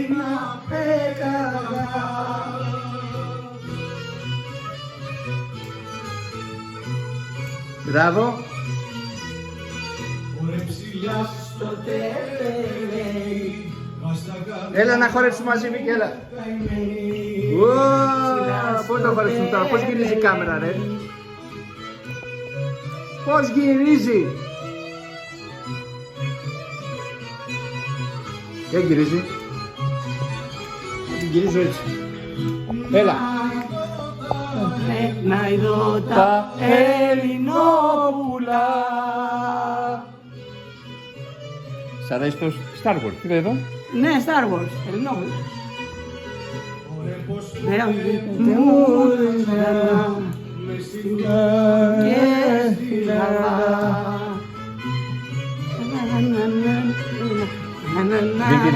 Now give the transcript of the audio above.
να έκανα. Μπράβο. Έλα να χορέψουμε μαζί, Βίκη, έλα. Πώς το χορέψουμε τώρα, πώς γυρίζει η κάμερα, ρε. Πώς γυρίζει. Δεν γυρίζει. Γυρίζω έτσι. Έλα. Να ειδώ τα Ελληνόπουλα. Σ' αρέσει το Star Wars, τι λέει εδώ. Ναι, Star Wars, Ελληνόπουλα. Δεν μου και στη